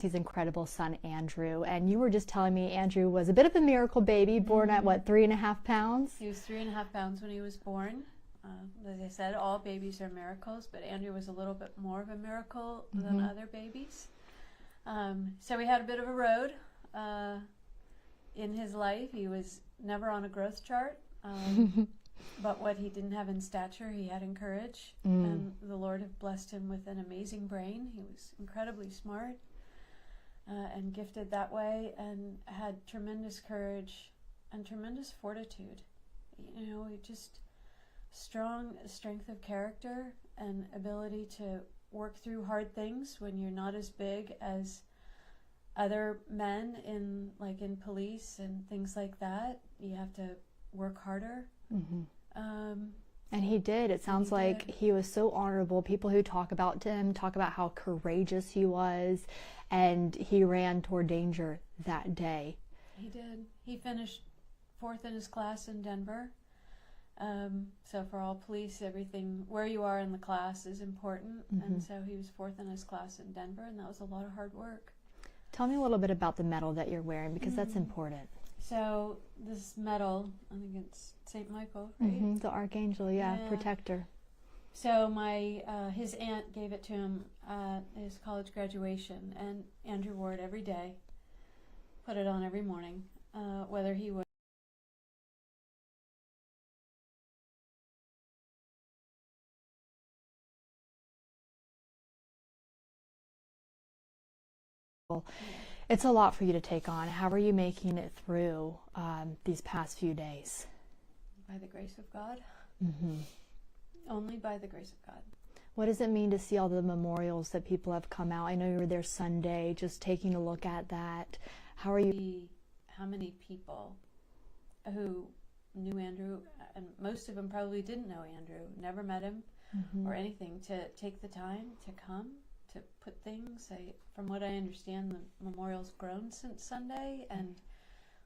his incredible son, Andrew. And you were just telling me Andrew was a bit of a miracle baby, born at, what, 3.5 pounds? He was 3.5 pounds when he was born. As I said, all babies are miracles, but Andrew was a little bit more of a miracle than other babies. So we had a bit of a road in his life. He was never on a growth chart, but what he didn't have in stature, he had in courage. And the Lord had blessed him with an amazing brain. He was incredibly smart. And gifted that way, and had tremendous courage and tremendous fortitude. You know, just strong strength of character and ability to work through hard things when you're not as big as other men in police and things like that. You have to work harder. And he did. It sounds like he was so honorable. People who talk about him talk about how courageous he was, and he ran toward danger that day. He did. He finished 4th in his class in Denver. So for all police, everything, where you are in the class is important. And so he was 4th in his class in Denver, and that was a lot of hard work. Tell me a little bit about the medal that you're wearing, because that's important. So this medal, I think it's St. Michael, right? The Archangel, yeah, protector. So his aunt gave it to him at his college graduation, and Andrew wore it every day, put it on every morning, whether he would. It's a lot for you to take on. How are you making it through these past few days? By the grace of God. Only by the grace of God. What does it mean to see all the memorials that people have come out? I know you were there Sunday, just taking a look at that. How are you? How many people who knew Andrew, and most of them probably didn't know Andrew, never met him or anything, to take the time to come, to put things. From what I understand, the memorial's grown since Sunday, and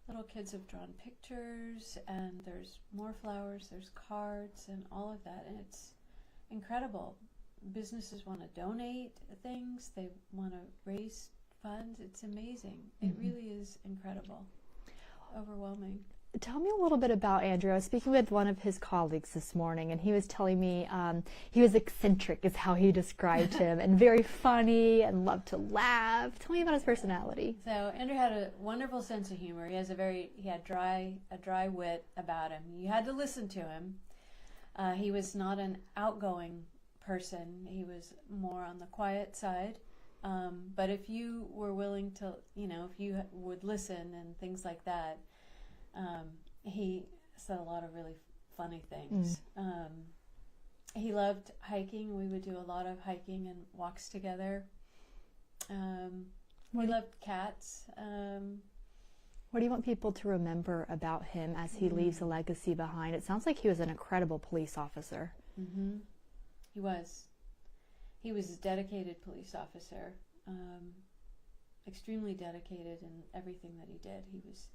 little kids have drawn pictures, and there's more flowers, there's cards, and all of that, and it's incredible. Businesses want to donate things, they want to raise funds. It's amazing. It really is incredible, overwhelming. Tell me a little bit about Andrew. I was speaking with one of his colleagues this morning, and he was telling me he was eccentric, is how he described him, and very funny and loved to laugh. Tell me about his personality. So Andrew had a wonderful sense of humor. He had a dry wit about him. You had to listen to him. He was not an outgoing person. He was more on the quiet side. But if you were willing to, if you would listen and things like that, he said a lot of really funny things. He loved hiking. We would do a lot of hiking and walks together. He loved cats. What do you want people to remember about him as he leaves a legacy behind? It sounds like he was an incredible police officer. He was. He was a dedicated police officer, extremely dedicated in everything that he did. He was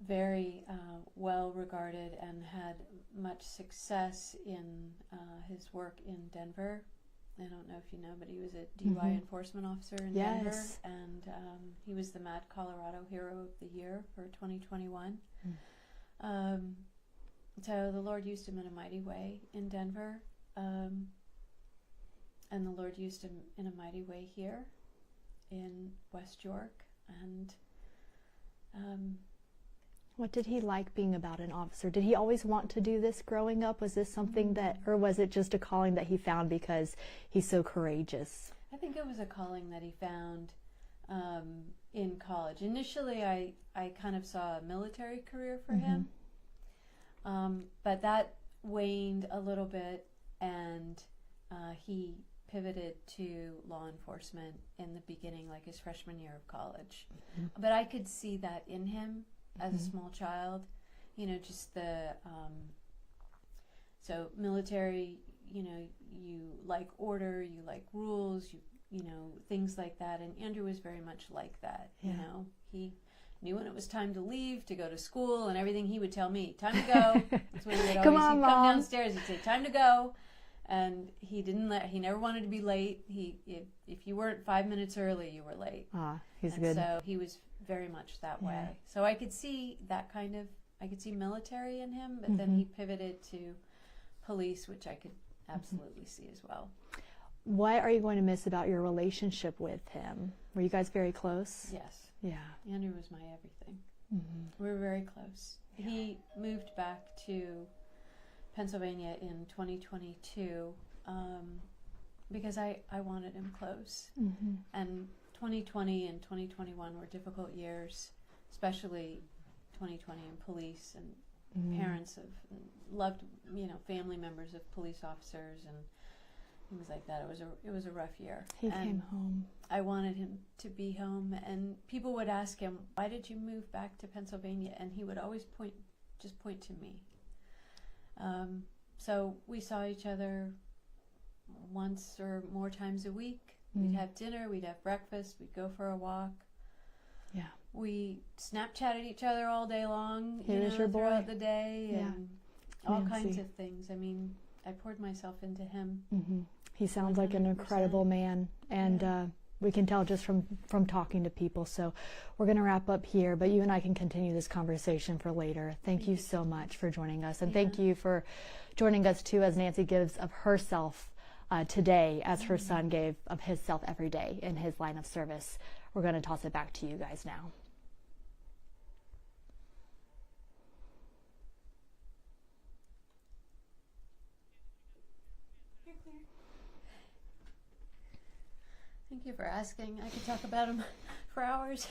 very well regarded and had much success in his work in Denver. I don't know if you know, but he was a DUI enforcement officer in Denver, and he was the Mad Colorado Hero of the Year for 2021. So the Lord used him in a mighty way in Denver, and the Lord used him in a mighty way here in West York. And what did he like being about an officer? Did he always want to do this growing up? Was this something that, or was it just a calling that he found because he's so courageous? I think it was a calling that he found in college. Initially, I kind of saw a military career for him, but that waned a little bit, and he pivoted to law enforcement in the beginning, like his freshman year of college. But I could see that in him as a small child, just the, so military, you like order, you like rules, you know, things like that. And Andrew was very much like that, you know. He knew when it was time to leave, to go to school and everything. He would tell me, time to go. That's when he would always come downstairs and say, time to go. And he never wanted to be late. If you weren't 5 minutes early, you were late. He's and good. So he was very much that way. So I could see I could see military in him, but then he pivoted to police, which I could absolutely see as well. What are you going to miss about your relationship with him? Were you guys very close? Yes. Yeah. Andrew was my everything. We were very close. Yeah. He moved back to Pennsylvania in 2022 because I wanted him close. And 2020 and 2021 were difficult years, especially 2020 in police, and parents of loved, family members of police officers and things like that. It was a rough year. He came home. I wanted him to be home, and people would ask him, "Why did you move back to Pennsylvania?" And he would always point to me. So we saw each other once or more times a week. We'd have dinner, we'd have breakfast, we'd go for a walk. Yeah. We Snapchatted each other all day long, boy. throughout the day, and all Nancy. kinds of things. I mean, I poured myself into him. He sounds like an incredible man, and we can tell just from talking to people. So we're going to wrap up here, but you and I can continue this conversation for later. Thank you so much for joining us, and thank you for joining us too, as Nancy gives of herself today, as her son gave of himself every day in his line of service. We're going to toss it back to you guys now. Thank you for asking. I could talk about him for hours.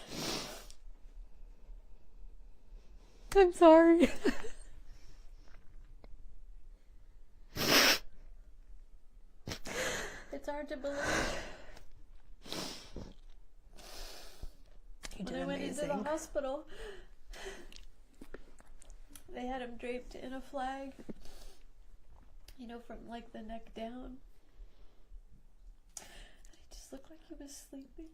I'm sorry. It's hard to believe. When I went into the hospital, they had him draped in a flag, from the neck down. He just looked like he was sleeping.